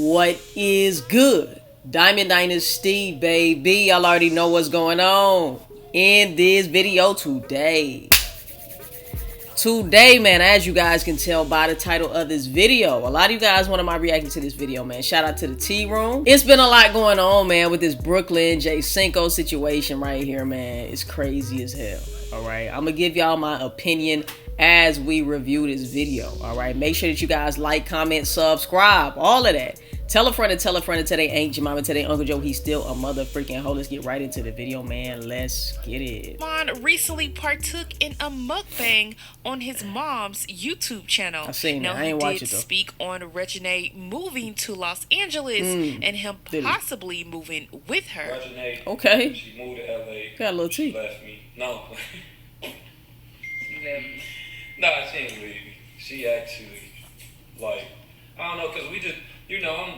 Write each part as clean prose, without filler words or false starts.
What is good? Diamond Dynasty, baby. Y'all already know what's going on in this video today. Today, man, as you guys can tell by the title of this video, a lot of you guys wanted my reaction to this video, man. Shout out to the Tea Room. It's been a lot going on, man, with this Brooklyn Cinco situation right here, man. It's crazy as hell. All right, I'm gonna give y'all my opinion as we review this video. All right, make sure that you guys like, comment, subscribe, all of that. Tell a friend and tell a friend until they ain't your mama, tell they Uncle Joe he's still a mother freaking hoe. Let's get right into the video, man. Let's get it. Vaughn recently partook in a mukbang on his mom's YouTube channel. I seen that. Now, I ain't watch it though. Speak on Reginae moving to Los Angeles and him possibly moving with her. Reginae, okay. She moved to LA. Got a little tea. She left me. No. No, she didn't leave me. She actually, like, I don't know, because we just, you know,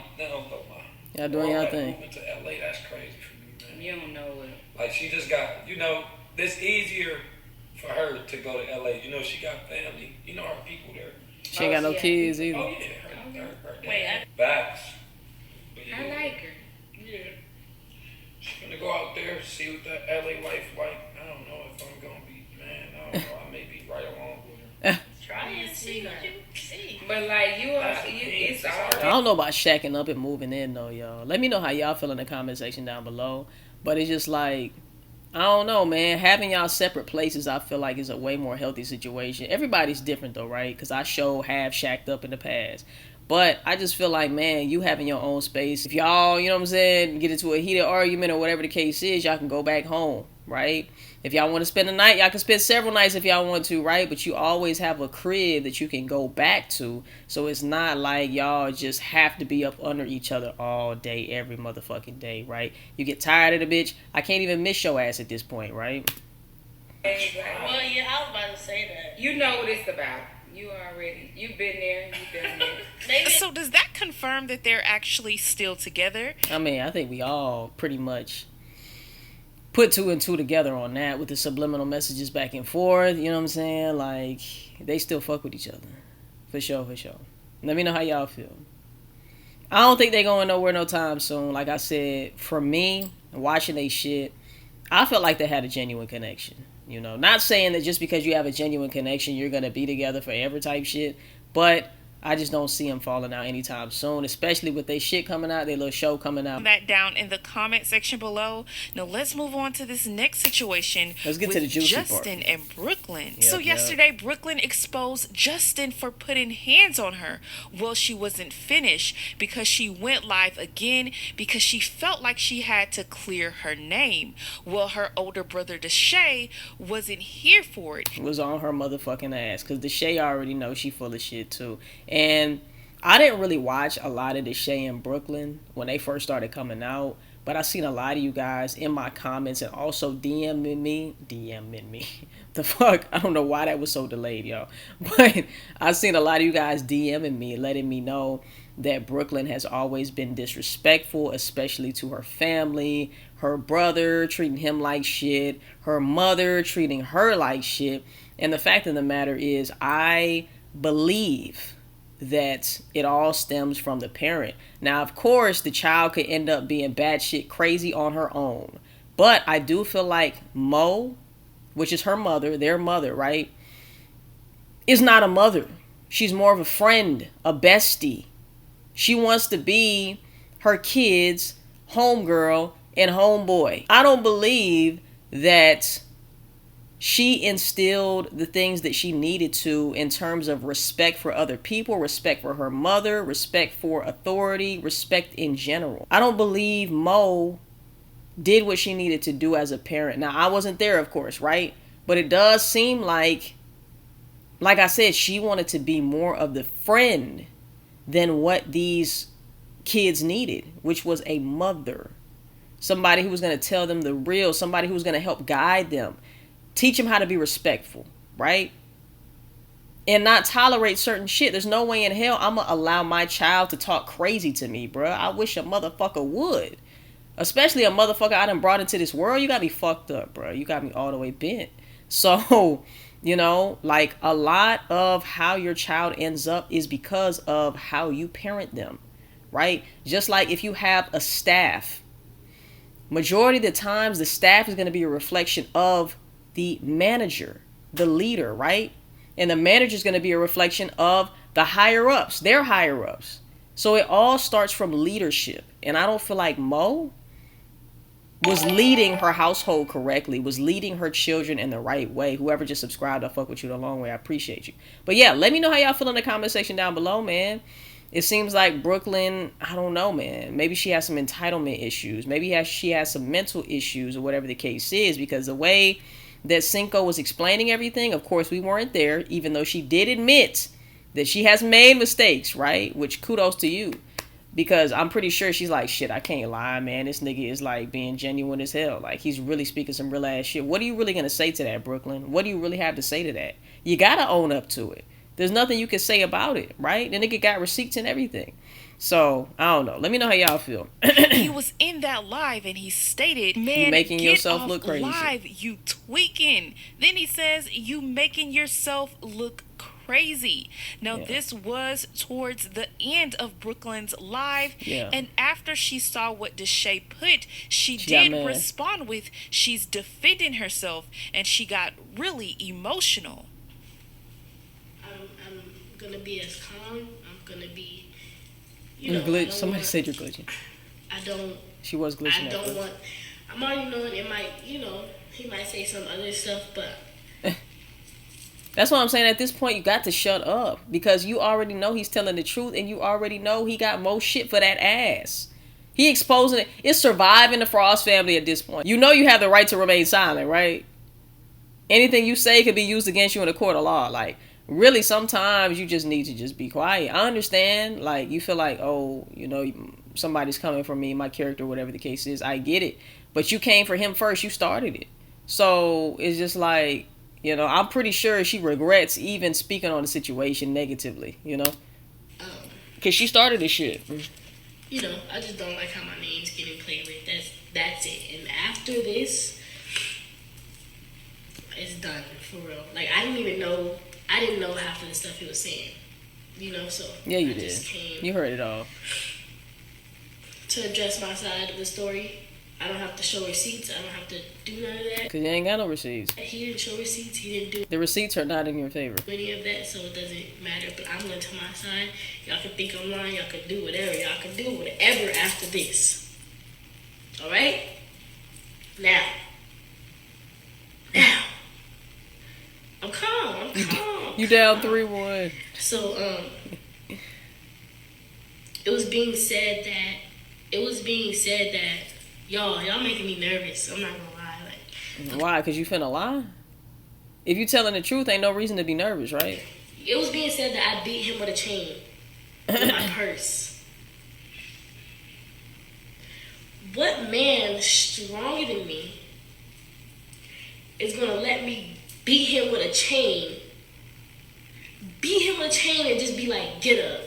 Y'all doing y'all thing. Moving to LA, that's crazy for me, man. You don't know it. Like, she just got, you know, it's easier for her to go to LA. You know, she got family. You know, her people there. She ain't got no kids either. Oh, yeah. Her Wait, Backs. I like her. Yeah. She's gonna go out there, see what that LA life like. I don't know if I'm gonna be, man, I don't know. I may be right along with her. Try and see what you see. But like it's already. I don't know about shacking up and moving in though, y'all. Let me know how y'all feel in the comment section down below. But it's just like, I don't know, man. Having y'all separate places, I feel like is a way more healthy situation. Everybody's different though, right? Because I have shacked up in the past. But I just feel like, man, you having your own space. If y'all, you know what I'm saying, get into a heated argument or whatever the case is, y'all can go back home, right? If y'all want to spend a night, y'all can spend several nights if y'all want to, right? But you always have a crib that you can go back to. So it's not like y'all just have to be up under each other all day, every motherfucking day, right? You get tired of the bitch. I can't even miss your ass at this point, right? Well, yeah, I was about to say that. You know what it's about. You've been there, you've done it. So does that confirm that they're actually still together? I mean, I think we all pretty much put two and two together on that with the subliminal messages back and forth. You know what I'm saying? Like, they still fuck with each other. For sure, for sure. Let me know how y'all feel. I don't think they going nowhere no time soon. Like I said, for me, watching they shit, I felt like they had a genuine connection. You know, not saying that just because you have a genuine connection, you're going to be together forever type shit. But I just don't see them falling out anytime soon, especially with their shit coming out, their little show coming out. That down in the comment section below. Now let's move on to this next situation. Let's get to the juicy part. Justin and Brooklyn. Yep, so yesterday, Brooklyn exposed Justin for putting hands on her. Well, she wasn't finished because she went live again because she felt like she had to clear her name. Well, her older brother Deshae wasn't here for it. It was on her motherfucking ass because Deshae already knows she full of shit too. And I didn't really watch a lot of Deshae in Brooklyn when they first started coming out, but I seen a lot of you guys in my comments and also DMing me. The fuck? I don't know why that was so delayed, y'all. But I seen a lot of you guys DMing me, letting me know that Brooklyn has always been disrespectful, especially to her family, her brother treating him like shit, her mother treating her like shit. And the fact of the matter is, I believe that it all stems from the parent. Now, of course, the child could end up being batshit crazy on her own. But I do feel like Mo, which is her mother, their mother, right, is not a mother. She's more of a friend, a bestie. She wants to be her kids' homegirl and homeboy. I don't believe that she instilled the things that she needed to in terms of respect for other people, respect for her mother, respect for authority, respect in general. I don't believe Mo did what she needed to do as a parent. Now, I wasn't there, of course, right? But it does seem like I said, she wanted to be more of the friend than what these kids needed, which was a mother. Somebody who was going to tell them the real, somebody who was going to help guide them. Teach them how to be respectful, right? And not tolerate certain shit. There's no way in hell I'm going to allow my child to talk crazy to me, bro. I wish a motherfucker would. Especially a motherfucker I done brought into this world. You got me fucked up, bro. You got me all the way bent. So, you know, like a lot of how your child ends up is because of how you parent them, right? Just like if you have a staff, majority of the times the staff is going to be a reflection of the manager, the leader, right? And the manager is going to be a reflection of the higher ups, their higher ups. So it all starts from leadership. And I don't feel like Mo was leading her household correctly, was leading her children in the right way. Whoever just subscribed, I fuck with you the long way. I appreciate you. But yeah, let me know how y'all feel in the comment section down below, man. It seems like Brooklyn, I don't know, man. Maybe she has some entitlement issues. Maybe she has some mental issues or whatever the case is, because the way that Cinco was explaining everything, of course, we weren't there, even though she did admit that she has made mistakes, right? Which kudos to you. Because I'm pretty sure she's like, shit, I can't lie, man. This nigga is like being genuine as hell. Like, he's really speaking some real ass shit. What are you really going to say to that, Brooklyn? What do you really have to say to that? You got to own up to it. There's nothing you can say about it, right? The nigga got receipts and everything. So, I don't know. Let me know how y'all feel. He was in that live and he stated, man, you making get yourself off look crazy. Live, you tweaking. Then he says, you making yourself look crazy. Now, this was towards the end of Brooklyn's live. Yeah. And after she saw what Deshae put, she did respond with, she's defending herself. And she got really emotional. I'm gonna be as calm. I'm gonna be, you glitch. Somebody said you're glitching. I don't. She was glitching. I don't want. I'm already knowing it might. He might say some other stuff, but that's what I'm saying. At this point, you got to shut up, because you already know he's telling the truth, and you already know he got more shit for that ass. He exposing it. It's surviving the Frost family at this point. You know you have the right to remain silent, right? Anything you say could be used against you in a court of law. Like, really, sometimes you just need to just be quiet. I understand, like, you feel like, oh, somebody's coming for me, my character, whatever the case is. I get it. But you came for him first. You started it. So it's just like, I'm pretty sure she regrets even speaking on the situation negatively, because she started this shit. I just don't like how my name's getting played with. That's it. And after this, it's done, for real. Like, I didn't know half of the stuff he was saying, so yeah, you did. You heard it all. To address my side of the story. I don't have to show receipts. I don't have to do none of that. Because you ain't got no receipts. He didn't show receipts. He didn't do the receipts are not in your favor. Any of that, so it doesn't matter. But I'm going to my side. Y'all can think I'm lying. Y'all can do whatever. Y'all can do whatever after this. All right? Now. I'm calm. You down 3-1. So, it was being said that y'all making me nervous. I'm not gonna lie. Why? Because you finna lie? If you telling the truth, ain't no reason to be nervous, right? It was being said that I beat him with a chain. With my purse. What man stronger than me is gonna let me beat him with a chain? Beat him with a chain and just be like, get up.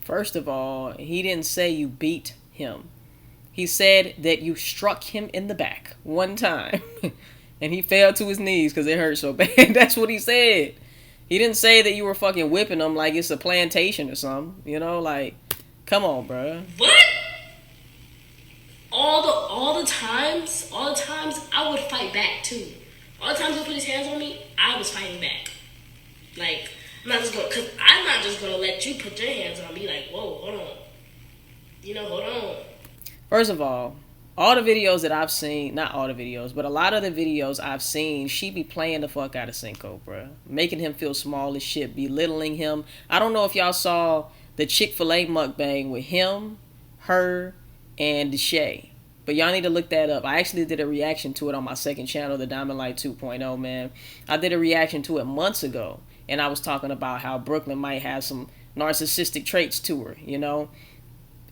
First of all, he didn't say you beat him. He said that you struck him in the back one time. And he fell to his knees because it hurt so bad. That's what he said. He didn't say that you were fucking whipping him like it's a plantation or something. Like, come on, bro. What? All the times I would fight back too. All the times he put his hands on me, I was fighting back. Like, I'm not just gonna let you put your hands on me. Like, whoa, hold on. Hold on. First of all the videos that I've seen, not all the videos, but a lot of the videos I've seen, she be playing the fuck out of Cinco, bro. Making him feel small as shit, belittling him. I don't know if y'all saw the Chick-fil-A mukbang with him, her, and Deshae. But y'all need to look that up. I actually did a reaction to it on my second channel, the Diamond Light 2.0, man. I did a reaction to it months ago. And I was talking about how Brooklyn might have some narcissistic traits to her,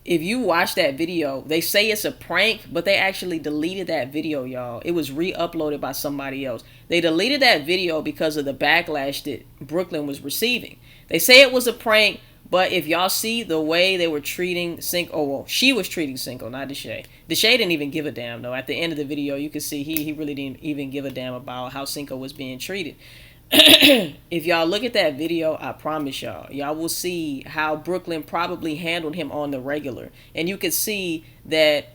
If you watch that video, they say it's a prank, but they actually deleted that video, y'all. It was re-uploaded by somebody else. They deleted that video because of the backlash that Brooklyn was receiving. They say it was a prank, but if y'all see the way they were treating Cinco, she was treating Cinco, not Deshae. Deshae didn't even give a damn, though. At the end of the video, you can see he really didn't even give a damn about how Cinco was being treated. If y'all look at that video, I promise y'all will see how Brooklyn probably handled him on the regular. And you could see that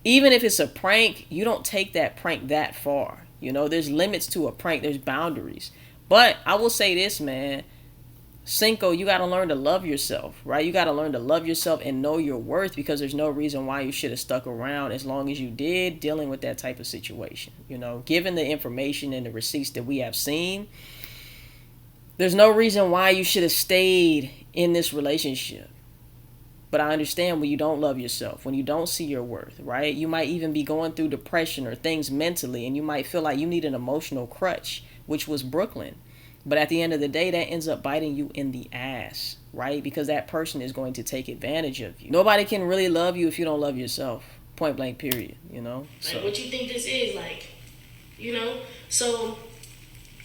even if it's a prank, you don't take that prank that far. You know, there's limits to a prank, there's boundaries. But I will say this, man. Cinco, you got to learn to love yourself, right? You got to learn to love yourself and know your worth, because there's no reason why you should have stuck around as long as you did dealing with that type of situation. You know, given the information and the receipts that we have seen, there's no reason why you should have stayed in this relationship. But I understand when you don't love yourself, when you don't see your worth, right? You might even be going through depression or things mentally, and you might feel like you need an emotional crutch, which was Brooklyn. But at the end of the day, that ends up biting you in the ass, right? Because that person is going to take advantage of you. Nobody can really love you if you don't love yourself. Point blank, period, you know? Like, what you think this is, like, you know? So,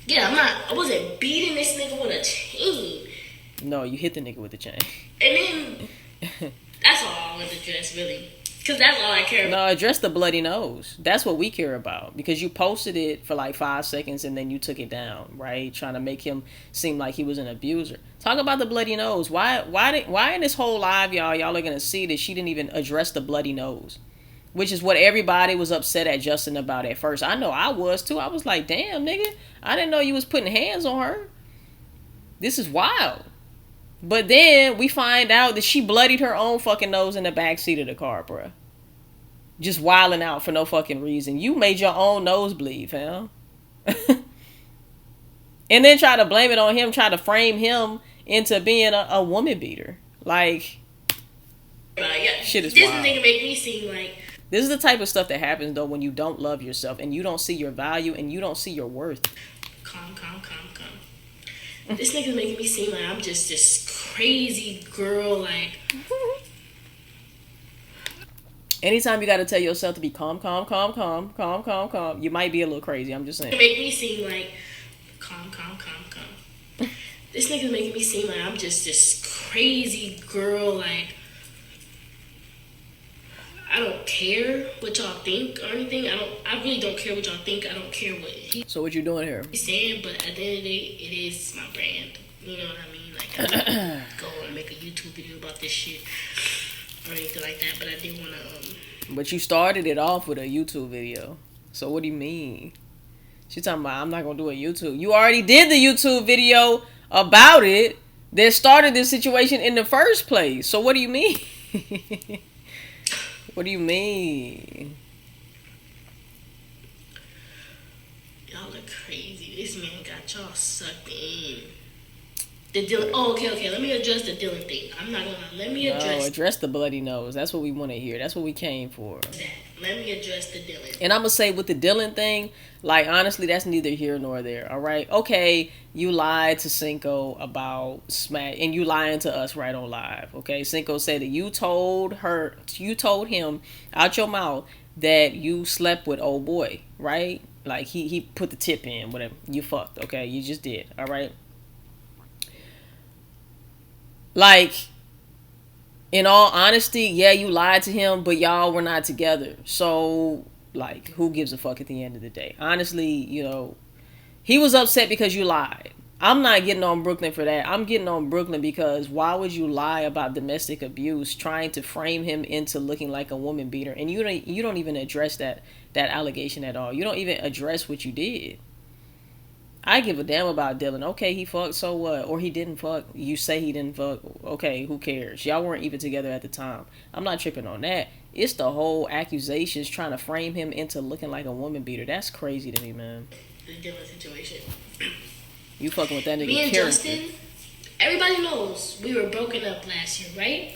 yeah, I wasn't beating this nigga with a chain. No, you hit the nigga with the chain. And then, that's all I want to address, really. Because that's all I care about. No, address the bloody nose. That's what we care about. Because you posted it for like 5 seconds and then you took it down, right? Trying to make him seem like he was an abuser. Talk about the bloody nose. Why in this whole live, y'all are going to see that she didn't even address the bloody nose? Which is what everybody was upset at Justin about at first. I know I was too. I was like, damn, nigga. I didn't know you was putting hands on her. This is wild. But then we find out that she bloodied her own fucking nose in the backseat of the car, bruh. Just wilding out for no fucking reason. You made your own nose bleed, fam. And then try to blame it on him, try to frame him into being a woman beater. Like, shit is wild. This nigga make me seem like... This is the type of stuff that happens, though, when you don't love yourself and you don't see your value and you don't see your worth. Calm. This nigga's making me seem like I'm just this crazy girl, like... Anytime you got to tell yourself to be calm, you might be a little crazy. I'm just saying. It make me seem like calm. This nigga's making me seem like I'm just this crazy girl, like... I don't care what y'all think or anything. I really don't care what y'all think. I don't care what So what you doing here? he's saying, but at the end of the day, it is my brand. You know what I mean? Like, I don't go and make a YouTube video about this shit or anything like that, but I did want to... But you started it off with a YouTube video. So what do you mean? She's talking about, I'm not going to do a YouTube. You already did the YouTube video about it that started this situation in the first place. So what do you mean? What do you mean? Y'all are crazy. This man got y'all sucked in. The Dylan... Oh, okay. Let me address the Dylan thing. I'm not gonna... Let me address... No, address the bloody nose. That's what we want to hear. That's what we came for. Let me address the Dylan. And I'm going to say with the Dylan thing, like, honestly, that's neither here nor there, all right? Okay, you lied to Cinco about smack, and you lying to us right on live, okay? Cinco said that you told him out your mouth that you slept with old boy, right? Like, he put the tip in, whatever. You fucked, okay? You just did, all right? Like... In all honesty, yeah, you lied to him, but y'all were not together. So, like, who gives a fuck at the end of the day? Honestly, you know, he was upset because you lied. I'm not getting on Brooklyn for that. I'm getting on Brooklyn because why would you lie about domestic abuse, trying to frame him into looking like a woman beater? And you don't even address that allegation at all. You don't even address what you did. I give a damn about Dylan. Okay, he fucked, so what? Or he didn't fuck. You say he didn't fuck. Okay, who cares? Y'all weren't even together at the time. I'm not tripping on that. It's the whole accusations trying to frame him into looking like a woman beater. That's crazy to me, man. The Dylan situation. You fucking with that nigga. Me and character. Justin, everybody knows we were broken up last year, right?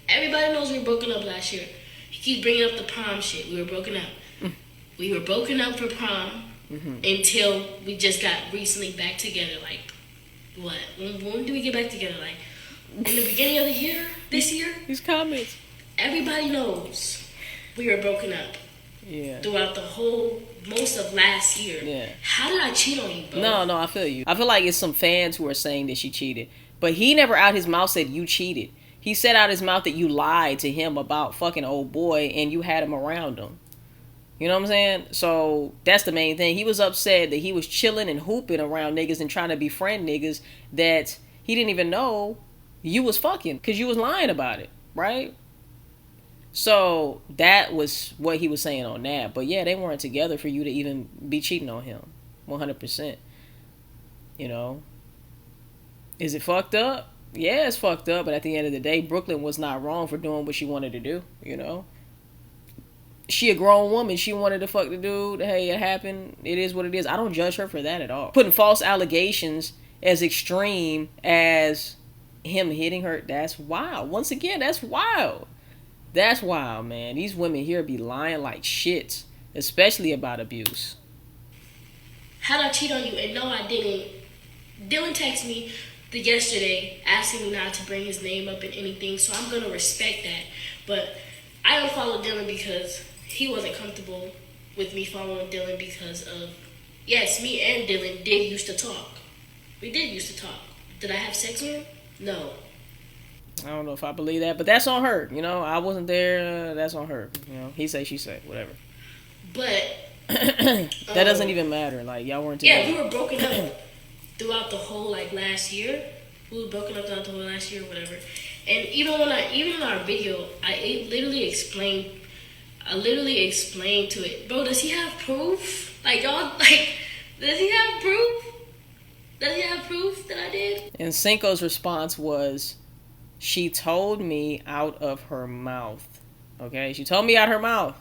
Everybody knows we were broken up last year. He keeps bringing up the prom shit. We were broken up. We were broken up for prom. Until we just got recently back together. Like, what? When did we get back together? Like, in the beginning of the year? This year? These comments. Everybody knows we were broken up. Yeah. Throughout the whole, most of last year. Yeah. How did I cheat on you, bro? No, I feel you. I feel like it's some fans who are saying that she cheated. But he never out his mouth said you cheated. He said out his mouth that you lied to him about fucking old boy and you had him around him. You know what I'm saying? So that's the main thing. He was upset that he was chilling and hooping around niggas and trying to befriend niggas that he didn't even know you was fucking because you was lying about it, right? So that was what he was saying on that. But yeah, they weren't together for you to even be cheating on him. 100%. You know? Is it fucked up? Yeah, it's fucked up. But at the end of the day, Brooklyn was not wrong for doing what she wanted to do, you know? She a grown woman. She wanted to fuck the dude. Hey, it happened. It is what it is. I don't judge her for that at all. Putting false allegations as extreme as him hitting her, that's wild. Once again, that's wild. That's wild, man. These women here be lying like shit, especially about abuse. How'd I cheat on you? And no, I didn't. Dylan texted me yesterday asking me not to bring his name up in anything, so I'm gonna respect that. But I unfollowed Dylan because he wasn't comfortable with me following Dylan because of, yes, me and Dylan did used to talk. We did used to talk. Did I have sex with him? No. I don't know if I believe that, but that's on her. You know, I wasn't there. That's on her. You know, he say, she say, whatever. But that doesn't even matter. Like, y'all weren't together. Yeah, we were broken up throughout the whole last year. We were broken up throughout the whole last year, whatever. And even in our video, I literally explained to it, bro. Does he have proof? Like, y'all, like, does he have proof? Does he have proof that I did? And Cinco's response was, she told me out of her mouth. Okay, she told me out her mouth.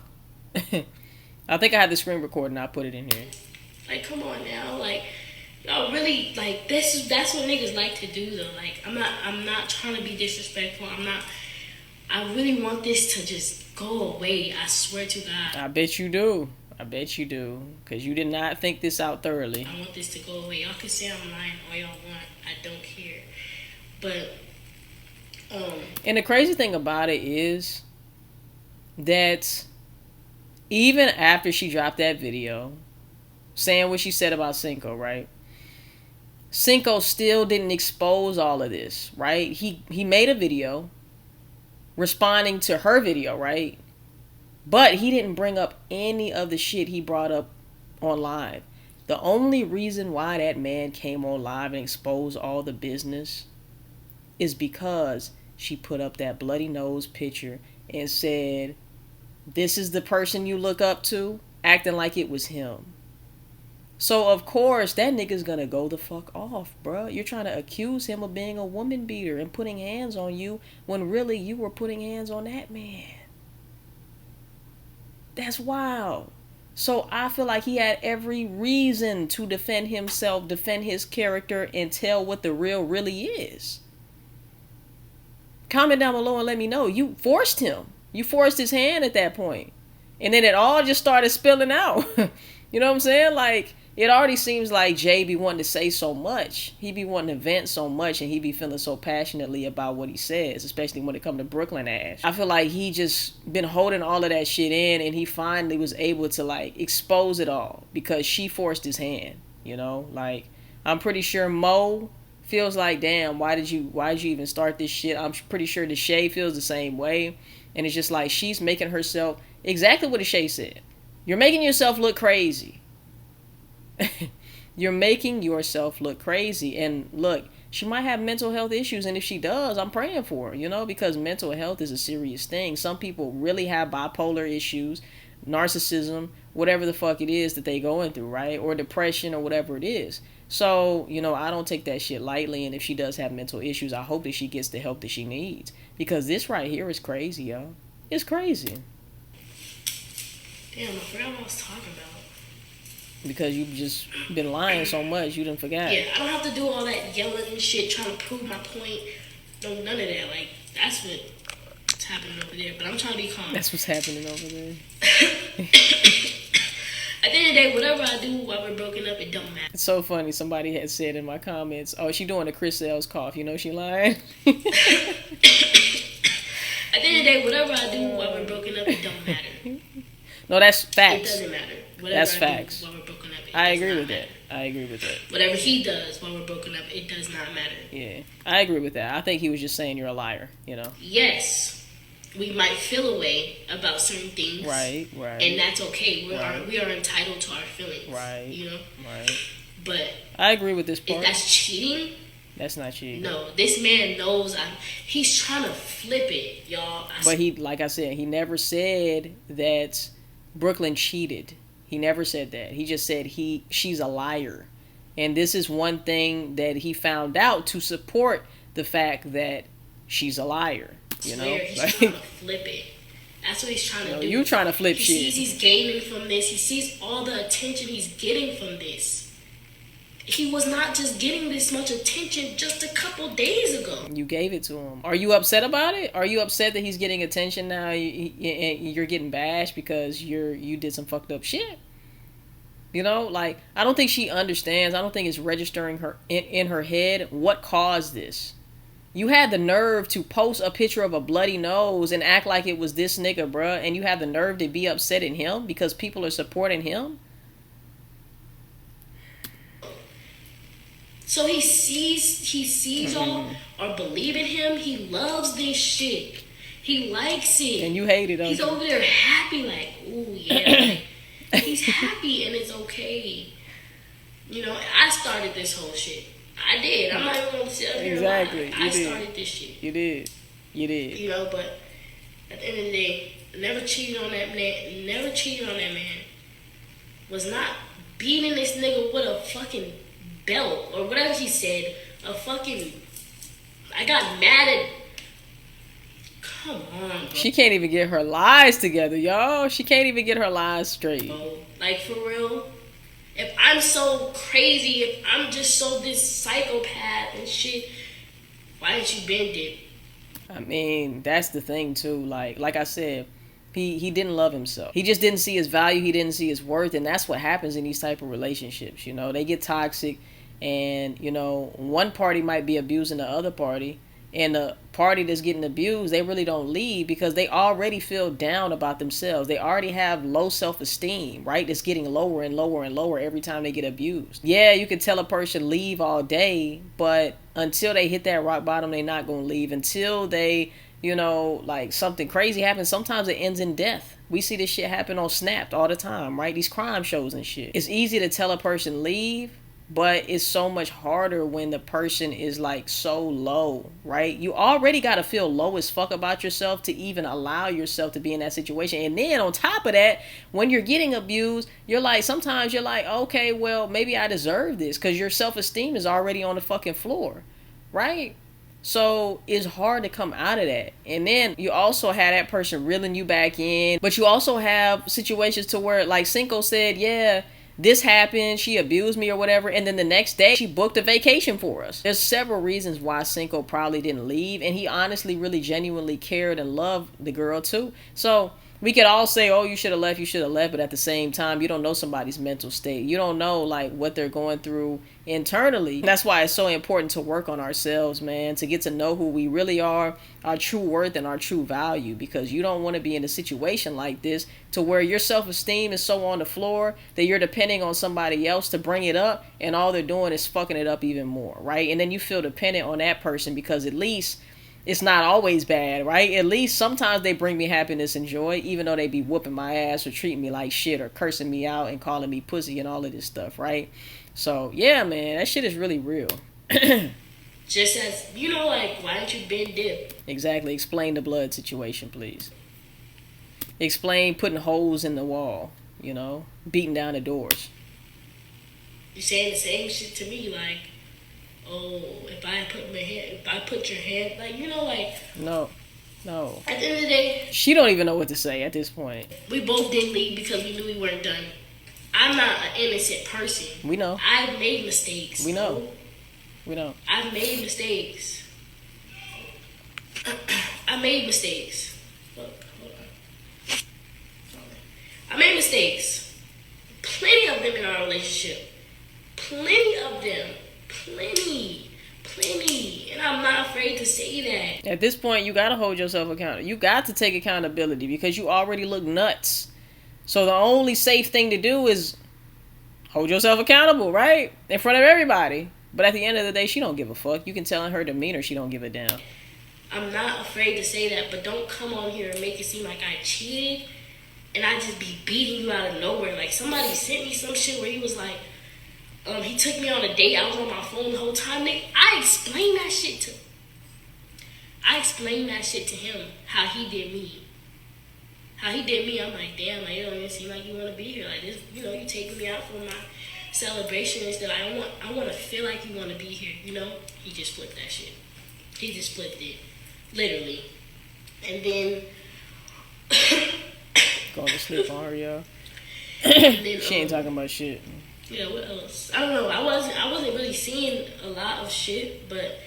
I think I had the screen recording. I put it in here. Like, come on now, like, y'all really, like, that's what niggas like to do though. Like, I'm not trying to be disrespectful. I really want this to just go away. I swear to God. I bet you do. Because you did not think this out thoroughly. I want this to go away. Y'all can say I'm lying all y'all want. I don't care. But, and the crazy thing about it is that even after she dropped that video saying what she said about Cinco, right? Cinco still didn't expose all of this, right? He made a video responding to her video, right? But he didn't bring up any of the shit he brought up on live. The only reason why that man came on live and exposed all the business is because she put up that bloody nose picture and said, this is the person you look up to, acting like it was him. So, of course, that nigga's gonna go the fuck off, bruh. You're trying to accuse him of being a woman beater and putting hands on you when really you were putting hands on that man. That's wild. So I feel like he had every reason to defend himself, defend his character, and tell what the real really is. Comment down below and let me know. You forced him. You forced his hand at that point. And then it all just started spilling out. You know what I'm saying? Like, it already seems like Jay be wanting to say so much. He be wanting to vent so much, and he be feeling so passionately about what he says, especially when it come to Brooklyn ass. I feel like he just been holding all of that shit in, and he finally was able to, like, expose it all because she forced his hand, you know? Like, I'm pretty sure Mo feels like, damn, why did you even start this shit? I'm pretty sure Deshae feels the same way. And it's just like she's making herself, exactly what Deshae said. You're making yourself look crazy. You're making yourself look crazy. And look, she might have mental health issues. And if she does, I'm praying for her, you know, because mental health is a serious thing. Some people really have bipolar issues, narcissism, whatever the fuck it is that they going through, right? Or depression or whatever it is. So, you know, I don't take that shit lightly. And if she does have mental issues, I hope that she gets the help that she needs. Because this right here is crazy, yo. It's crazy. Damn, I forgot what I was talking about. Because you've just been lying so much, you didn't forget. Yeah, I don't have to do all that yelling and shit, trying to prove my point. No, none of that. Like, that's what's happening over there. But I'm trying to be calm. That's what's happening over there. At the end of the day, whatever I do while we're broken up, it don't matter. It's so funny. Somebody had said in my comments, oh, she doing the Chris Sales cough. You know she lying? At the end of the day, whatever I do while we're broken up, it don't matter. No, that's facts. It doesn't matter. Whatever That's I facts. do while we're broken up, I agree with that. I agree with that. Whatever he does while we're broken up, it does not matter. Yeah, I agree with that. I think he was just saying you're a liar, you know? Yes. we might feel a way about certain things, Right, right. and that's okay. Right. We are entitled to our feelings, Right. You know, Right. but I agree with this if part. that's cheating, That's not cheating. no. This man knows he's trying to flip it, y'all. But he, like I said, he never said that Brooklyn cheated. He never said that. He just said she's a liar. And this is one thing that he found out to support the fact that she's a liar. You know, he's trying to flip it. That's what he's trying to do. You trying to flip he shit. He sees he's gaining from this. He sees all the attention he's getting from this. He was not just getting this much attention just a couple days ago. You gave it to him. Are you upset about it? Are you upset that he's getting attention now? You're getting bashed because you did some fucked up shit. You know, like, I don't think she understands. I don't think it's registering her in her head what caused this. You had the nerve to post a picture of a bloody nose and act like it was this nigga, bruh, and you have the nerve to be upset at him because people are supporting him. So he sees all or believe in him. He loves this shit. He likes it. And you hate it, He's okay? over there happy, like, ooh, yeah. Like, he's happy and it's okay. You know, I started this whole shit. I did. I'm not even going to sit up here and lie. Exactly. I started this shit. You did. You did. You know, but at the end of the day, never cheated on that man. Never cheated on that man. Was not beating this nigga with a fucking belt or whatever he said. A fucking. I got mad at. Come on, bro. She can't even get her lies together, y'all. She can't even get her lies straight. Bro, like, for real. If I'm so crazy, if I'm just so this psychopath and shit, why didn't you bend it? I mean, that's the thing too. Like I said, he didn't love himself. He just didn't see his value. He didn't see his worth, and that's what happens in these type of relationships. You know, they get toxic, and you know, one party might be abusing the other party, and the party that's getting abused, they really don't leave because they already feel down about themselves. They already have low self-esteem, right? It's getting lower and lower and lower every time they get abused. Yeah, you can tell a person leave all day, but until they hit that rock bottom, they're not going to leave. Until they, you know, like something crazy happens, sometimes it ends in death. We see this shit happen on Snapped all the time, right? These crime shows and shit. It's easy to tell a person leave, but it's so much harder when the person is like so low, right? You already got to feel low as fuck about yourself to even allow yourself to be in that situation. And then on top of that, when you're getting abused, you're like, sometimes you're like, okay, well, maybe I deserve this, because your self-esteem is already on the fucking floor, right? So it's hard to come out of that. And then you also have that person reeling you back in, but you also have situations to where, like Cinco said, yeah, this happened, she abused me or whatever, and then the next day she booked a vacation for us. There's several reasons why Cinco probably didn't leave, and he honestly really genuinely cared and loved the girl too. So we could all say, oh, you should have left, but at the same time, you don't know somebody's mental state. You don't know like what they're going through internally. That's why it's so important to work on ourselves, man, to get to know who we really are, our true worth and our true value, because you don't want to be in a situation like this to where your self-esteem is so on the floor that you're depending on somebody else to bring it up, and all they're doing is fucking it up even more, right? And then you feel dependent on that person because at least it's not always bad, right? At least sometimes they bring me happiness and joy, even though they be whooping my ass or treating me like shit or cursing me out and calling me pussy and all of this stuff, right? So, yeah, man, that shit is really real. Just as, you know, like, why don't you bend dip? Exactly. Explain the blood situation, please. Explain putting holes in the wall, you know, beating down the doors. You saying the same shit to me, like, oh, if I put your hand, like, you know, like. No. At the end of the day, she don't even know what to say at this point. We both didn't leave because we knew we weren't done. I'm not an innocent person. We know. I've made mistakes. We know. We know. I've made mistakes. I made mistakes. Look, hold on. I made mistakes. Plenty of them in our relationship. Plenty of them. Plenty. And I'm not afraid to say that. At this point, you got to hold yourself accountable. You got to take accountability because you already look nuts. So the only safe thing to do is hold yourself accountable, right? In front of everybody. But at the end of the day, she don't give a fuck. You can tell in her demeanor she don't give a damn. I'm not afraid to say that, but don't come on here and make it seem like I cheated and I just be beating you out of nowhere. Like, somebody sent me some shit where he was like, he took me on a date. I was on my phone the whole time. I explained that shit to him, how he did me. How he did me, I'm like, damn, like, it don't even seem like you want to be here. Like, this, you know, you taking me out for my celebration and stuff. I want to feel like you want to be here, you know? He just flipped that shit. He just flipped it. Literally. And then... Going to sleep on her, y'all. Then, she ain't talking about shit. Yeah, what else? I don't know. I wasn't really seeing a lot of shit, but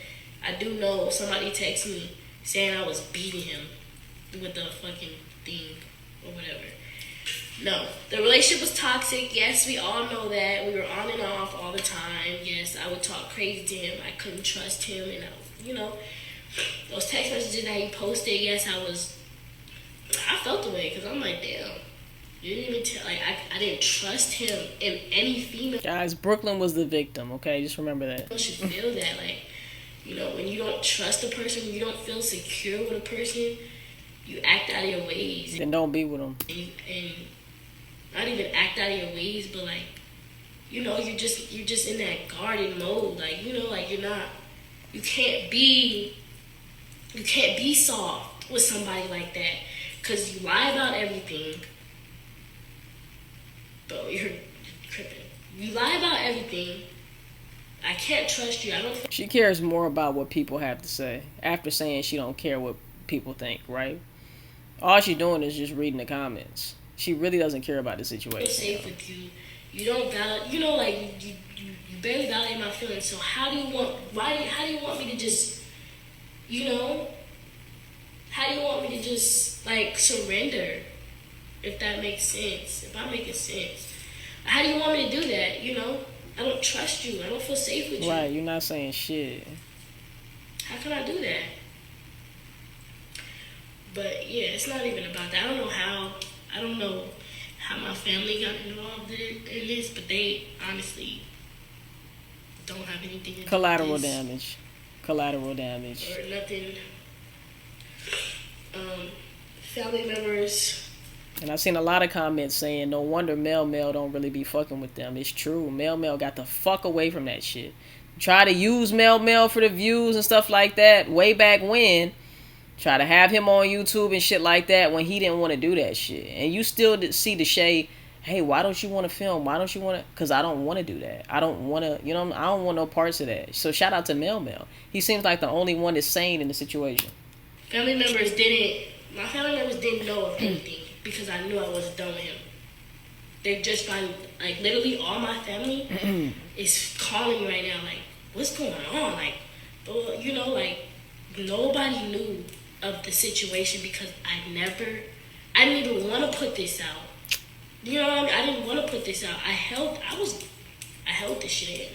I do know somebody texted me saying I was beating him with the fucking thing or whatever. No, the relationship was toxic. Yes, we all know that. We were on and off all the time. Yes, I would talk crazy to him. I couldn't trust him, and you know, those text messages that he posted. Yes, I felt the way because I'm like, damn. You didn't even tell, like, I didn't trust him in any female. Guys, Brooklyn was the victim, okay? Just remember that. You should feel that, like, you know, when you don't trust a person, when you don't feel secure with a person, you act out of your ways. Then don't be with them. And not even act out of your ways, but, like, you know, you're just in that guarded mode. Like, you know, like, you can't be soft with somebody like that because you lie about everything. Bro, you're tripping. You lie about everything. I can't trust you. She cares more about what people have to say after saying she don't care what people think, right? All she doing is just reading the comments. She really doesn't care about the situation. I'm safe with you. You don't validate. You know, like you barely validate my feelings. So how do you want me to just, you know? How do you want me to just like surrender? If that makes sense. If I'm making sense. How do you want me to do that, you know? I don't trust you. I don't feel safe with you. Right, you're not saying shit. How can I do that? But, yeah, it's not even about that. I don't know how my family got involved in this, but they honestly don't have anything to do Collateral with this. damage. Collateral damage. Or nothing. Family members... And I've seen a lot of comments saying, no wonder Mel don't really be fucking with them. It's true. Mel got the fuck away from that shit. Try to use Mel for the views and stuff like that way back when. Try to have him on YouTube and shit like that when he didn't want to do that shit. And you still see the Shay, hey, why don't you want to film? Why don't you want to? Because I don't want to do that. I don't want to, you know, I don't want no parts of that. So shout out to Mel. He seems like the only one that's sane in the situation. My family members didn't know of anything. Because I knew I wasn't done with him. They're just like literally all my family is calling right now, like, what's going on? Like, you know, like, nobody knew of the situation because I didn't even want to put this out. You know what I mean? I didn't want to put this out. I held this shit in.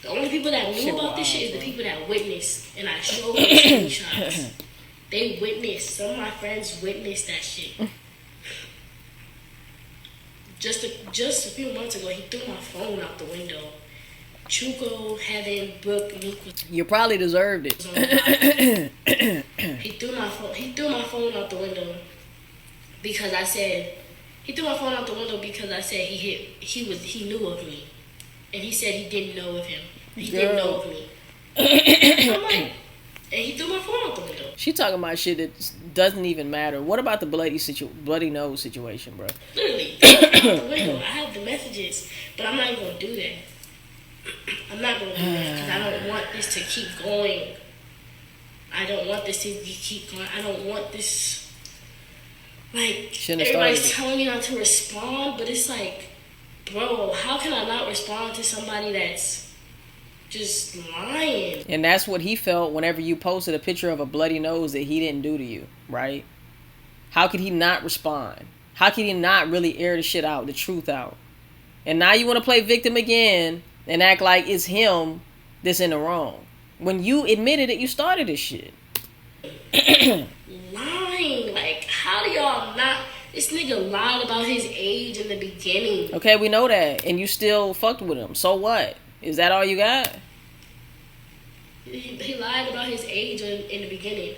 The only people that knew about this shit is the people that witnessed, and I showed them screenshots. They witnessed. Some of my friends witnessed that shit. Just a few months ago, he threw my phone out the window. Chuko, Heaven, Brooke, Nick. You probably deserved it. He threw my phone out the window because I said. He threw my phone out the window because I said he knew of me, and he said he didn't know of him. He didn't know of me. I'm like. And he threw my phone out the window. She talking about shit that doesn't even matter. What about the bloody nose situation, bro? Literally, out the window. I have the messages, but I'm not even gonna do that. I'm not gonna do that because I don't want this to keep going. I don't want this to keep going. I don't want this. Like everybody's telling me not to respond, but it's like, bro, how can I not respond to somebody that's just lying? And that's what he felt whenever you posted a picture of a bloody nose that he didn't do to you, right? How could he not respond? How could he not really air the shit out, the truth out? And now you want to play victim again and act like it's him that's in the wrong. When you admitted that you started this shit. Lying. Like, how do y'all not... This nigga lied about his age in the beginning. Okay, we know that. And you still fucked with him. So what? Is that all you got? He lied about his age in the beginning.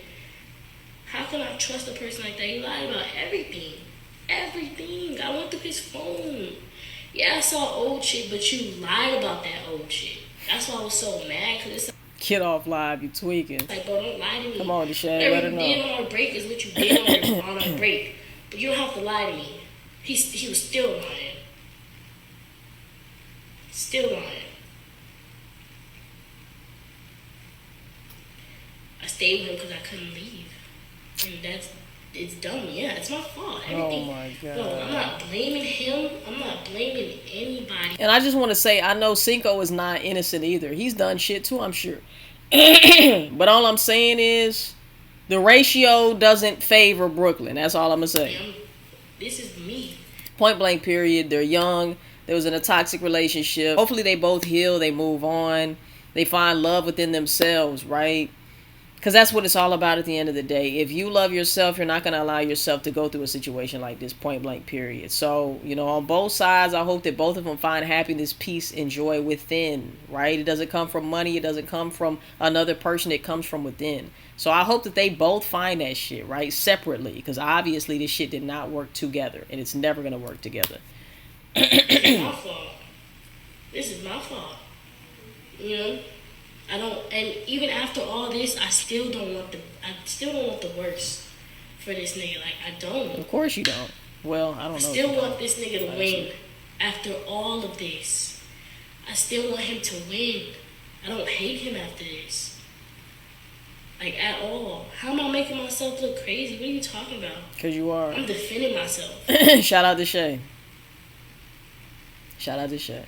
How can I trust a person like that? He lied about everything. Everything. I went through his phone. Yeah, I saw old shit, but you lied about that old shit. That's why I was so mad, because it's Get off live, you tweaking. like, bro, don't lie to me. Come on, Deshae, let Whatever her you know. did on our break is what you did on our break. But you don't have to lie to me. He was still lying. Still lying. I stayed with him because I couldn't leave. And it's dumb. Yeah, it's my fault. Everything. Oh my God. No, I'm not blaming him. I'm not blaming anybody. And I just want to say, I know Cinco is not innocent either. He's done shit too, I'm sure. But all I'm saying is, the ratio doesn't favor Brooklyn. That's all I'm going to say. This is me. Point blank period. They're young. They was in a toxic relationship. Hopefully they both heal. They move on. They find love within themselves, right? Because that's what it's all about at the end of the day. If you love yourself, you're not going to allow yourself to go through a situation like this, point blank period. So, on both sides, I hope that both of them find happiness, peace, and joy within, right? It doesn't come from money. It doesn't come from another person. It comes from within. So I hope that they both find that shit, right? Separately. Because obviously this shit did not work together. And it's never going to work together. This is my fault. This is my fault. I don't, and even after all this, I still don't want the worst for this nigga. Like, I don't. Of course you don't. Well, I don't know. I still want this nigga to win after all of this. I still want him to win. I don't hate him after this. Like, at all. How am I making myself look crazy? What are you talking about? Because you are. I'm defending myself. Shout out to Shay. Shout out to Shay.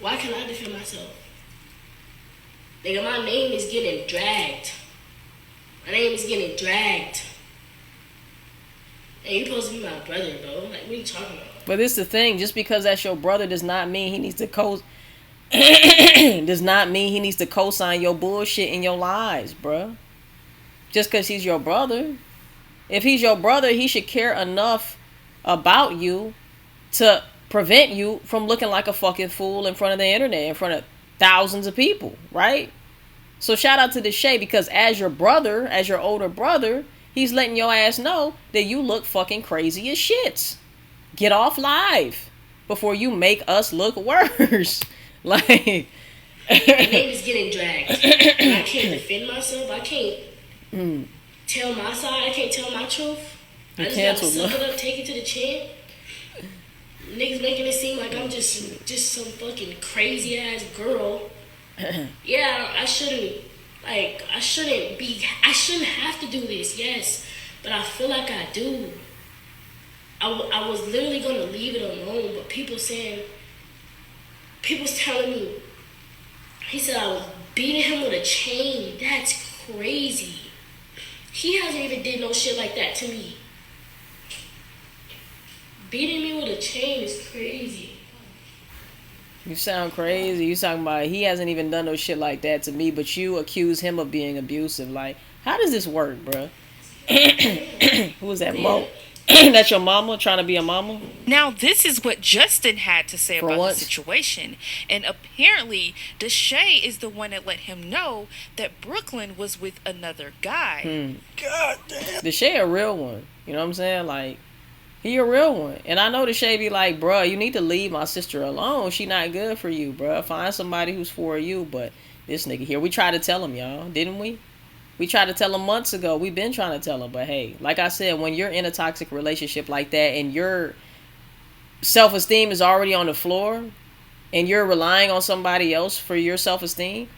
Why can't I defend myself? Nigga, my name is getting dragged. My name is getting dragged. And you supposed to be my brother, bro. Like, what are you talking about? But this is the thing. Just because that's your brother does not mean he needs to does not mean he needs to co-sign your bullshit in your lies, bruh. Just because he's your brother. If he's your brother, he should care enough about you to prevent you from looking like a fucking fool in front of the internet, in front of thousands of people, right? So shout out to Deshae, because as your brother, as your older brother, he's letting your ass know that you look fucking crazy as shits. Get off live before you make us look worse. Like, my name is getting dragged. And I can't defend myself. I can't tell my side. I can't tell my truth. I just gotta suck it up, take it to the chin. Niggas making it seem like I'm just some fucking crazy ass girl. Yeah, I shouldn't have to do this, yes. But I feel like I do. I was literally gonna leave it alone, but people's telling me, he said I was beating him with a chain. That's crazy. He hasn't even did no shit like that to me. Beating me with a chain is crazy. you sound crazy. You talking about he hasn't even done no shit like that to me, but you accuse him of being abusive. Like, how does this work, bruh? Who was that, Mo? That's your mama trying to be a mama? Now, this is what Justin had to say about the situation. And apparently, Deshae is the one that let him know that Brooklyn was with another guy. God damn. Deshae a real one. You know what I'm saying? Like, he a real one. And I know Deshae be like, bruh, you need to leave my sister alone. She not good for you, bruh. Find somebody who's for you. But this nigga here, we tried to tell him, y'all. Didn't we? We tried to tell him months ago. We've been trying to tell him. But hey, like I said, when you're in a toxic relationship like that and your self-esteem is already on the floor and you're relying on somebody else for your self-esteem,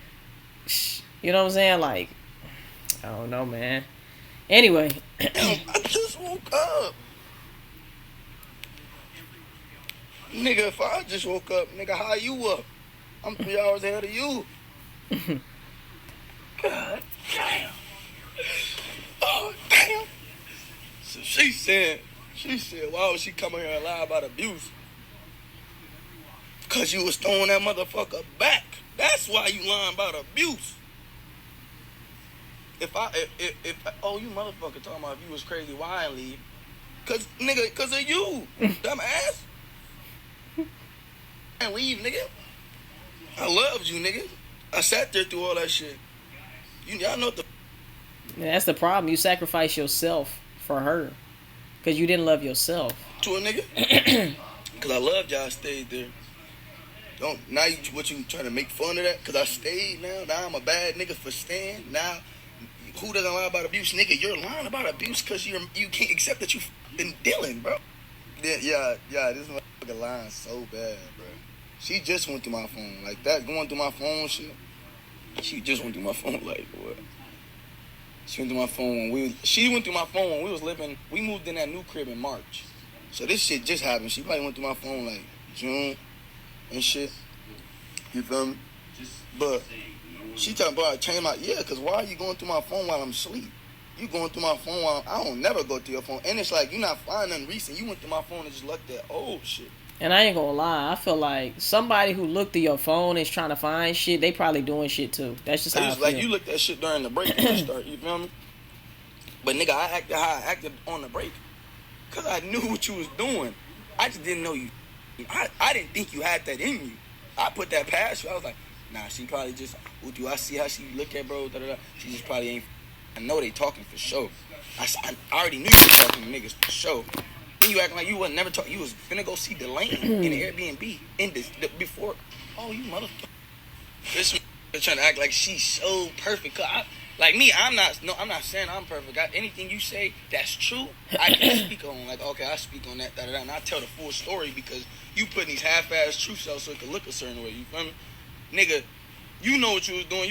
you know what I'm saying? Like, I don't know, man. Anyway. I just woke up. Nigga, if I just woke up, nigga, how you up? I'm 3 hours ahead of you. God damn. Oh, damn. So she said, why was she coming here and lie about abuse? Because you was throwing that motherfucker back. That's why you lying about abuse. If oh, you motherfucker talking about if you was crazy, why I ain't leave? Cause of you, dumbass. And leave, nigga. I loved you, nigga. I sat there through all that shit. Y'all know what the Yeah, that's the problem. You sacrifice yourself for her because you didn't love yourself. to a nigga? Cause I loved y'all. I stayed there. Don't now what you trying to make fun of that? Cause I stayed now. Now I'm a bad nigga for staying. Now who doesn't lie about abuse, nigga? You're lying about abuse because you can't accept that you been dealing, bro. Yeah. This motherfucker lying so bad, bro. She just went through my phone like that, going through my phone shit. She just went through my phone like what? She went through my phone when we was living. We moved in that new crib in March, so this shit just happened. She probably went through my phone like June and shit. You feel me? But she talking about changing my cause why are you going through my phone while I'm asleep? You going through my phone while I don't never go through your phone, and it's like you not finding nothing recent. You went through my phone and just looked at old shit. And I ain't gonna lie, I feel like somebody who looked through your phone is trying to find shit. They probably doing shit too. That's just how I feel. Like you looked at shit during the break and you start. You feel me? But nigga, I acted how I acted on the break, cause I knew what you was doing. I just didn't know you. I didn't think you had that in you. I put that past you. I was like, nah, she probably just. Do I see how she look at bro? Da, da, da. She just probably ain't. I know they talking for sure. I already knew you was talking to niggas for sure. Then you acting like you wasn't never talking. You was finna go see Delane in the Airbnb before. Oh, you motherfucker. This trying to act like she's so perfect. Like me, I'm not saying I'm perfect. Anything you say that's true, I can speak on. Like, okay, I speak on that, and I tell the full story because you putting these half-ass truths out so it can look a certain way. You feel me, nigga? You know what you was doing.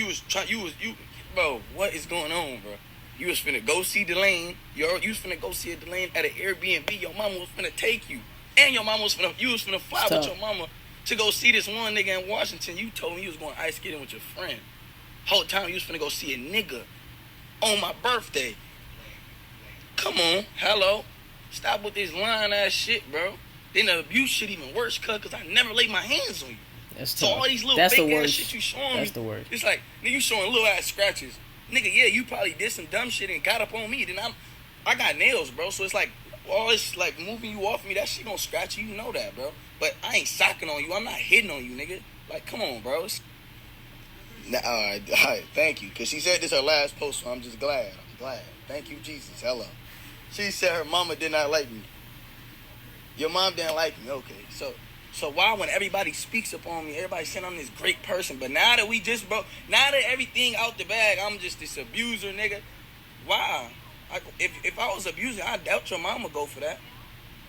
Bro. What is going on, bro? You was finna go see Delane. You was finna go see a Delane at an Airbnb. Your mama was finna take you, and you was finna fly with your mama to go see this one nigga in Washington. You told me you was going ice skating with your friend. Whole time you was finna go see a nigga on my birthday. Come on, hello. Stop with this lying ass shit, bro. Then the abuse shit even worse, cause I never laid my hands on you. That's so tough. all these little That's fake the ass worst. shit you showing That's me. The worst. It's like, nigga, you showing little ass scratches. Nigga, yeah, you probably did some dumb shit and got up on me. Then I got nails, bro. So it's like all this like moving you off me, that shit gonna scratch you. You know that, bro. But I ain't socking on you. I'm not hitting on you, nigga. Like, come on, bro. All right, thank you. Because she said this her last post, so I'm just glad. I'm glad. Thank you, Jesus. Hello. She said her mama did not like me. Your mom didn't like me. Okay. So why when everybody speaks upon me, everybody saying I'm this great person, but now that everything out the bag, I'm just this abuser, nigga. Why? If I was abusing, I doubt your mama would go for that.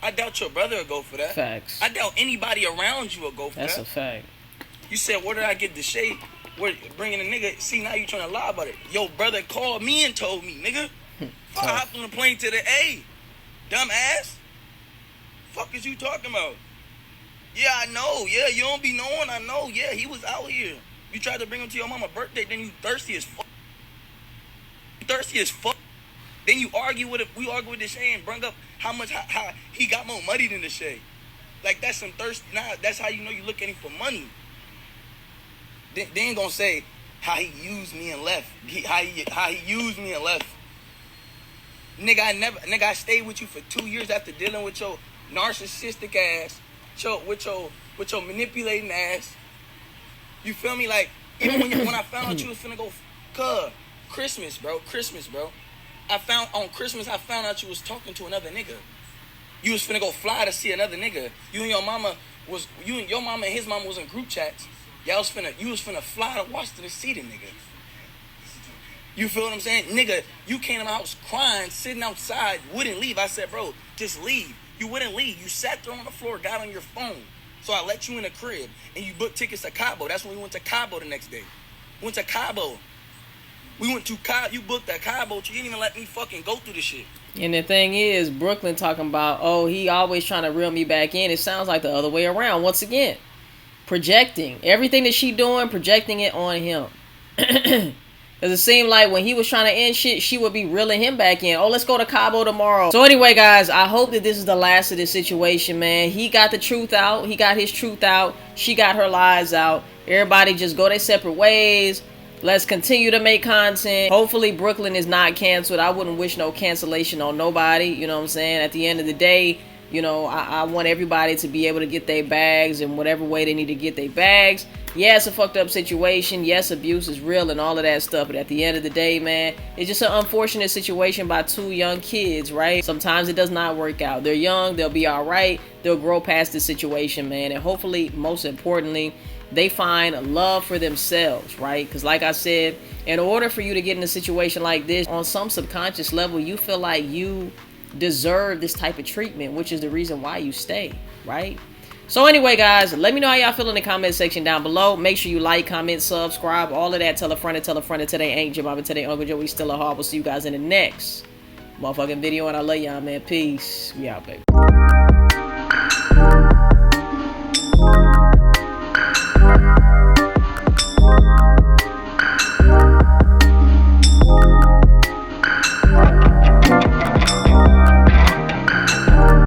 I doubt your brother would go for that. Facts. I doubt anybody around you would go for That's that. a fact. You said, where did I get the shade? Where bringing a nigga? See, now you trying to lie about it. Your brother called me and told me, nigga. I hopped on the plane to the A. Dumbass. Fuck is you talking about? Yeah, I know. Yeah, you don't be knowing. I know. Yeah, he was out here. You tried to bring him to your mama's birthday, then you thirsty as fuck. Then you argue with it. We argue with the Shay and bring up how he got more money than the Shay. Like, that's some thirst. Nah, that's how you know you look at him for money. They ain't gonna say how he used me and left. How he used me and left. Nigga, I stayed with you for 2 years after dealing with your narcissistic ass, with your manipulating ass. You feel me? Like, even when I found out you was finna go, Christmas, bro. On Christmas, I found out you was talking to another nigga. You was finna go fly to see another nigga. You and your mama and his mama was in group chats. You was finna fly to Washington to see the nigga. You feel what I'm saying? Nigga, you came to my house crying, sitting outside, wouldn't leave. I said, bro, just leave. You wouldn't leave. You sat there on the floor, got on your phone. So I let you in the crib, and you booked tickets to Cabo. That's when we went to Cabo the next day. We went to Cabo. You booked that Cabo. You didn't even let me fucking go through the shit. And the thing is, Brooklyn talking about, oh, he always trying to reel me back in. It sounds like the other way around. Once again, projecting. Everything that she doing, projecting it on him. Because it seemed like when he was trying to end shit, she would be reeling him back in. Oh, let's go to Cabo tomorrow. So anyway, guys, I hope that this is the last of this situation, man. He got the truth out. He got his truth out. She got her lies out. Everybody just go their separate ways. Let's continue to make content. Hopefully Brooklyn is not canceled. I wouldn't wish no cancellation on nobody. You know what I'm saying? At the end of the day, you know, I want everybody to be able to get their bags in whatever way they need to get their bags. Yeah, it's a fucked up situation. Yes, abuse is real and all of that stuff. But at the end of the day, man, it's just an unfortunate situation by two young kids, right? Sometimes it does not work out. They're young. They'll be all right. They'll grow past the situation, man. And hopefully, most importantly, they find love for themselves, right? Because like I said, in order for you to get in a situation like this, on some subconscious level, you feel like you deserve this type of treatment, which is the reason why you stay, right? So anyway, guys, let me know how y'all feel in the comment section down below. Make sure you like, comment, subscribe, all of that. Tell a friend and tell a friend. Today ain't Jim, but today Uncle Joe. We still a hard. We'll see you guys in the next motherfucking video, and I love y'all, man. Peace. We out, baby.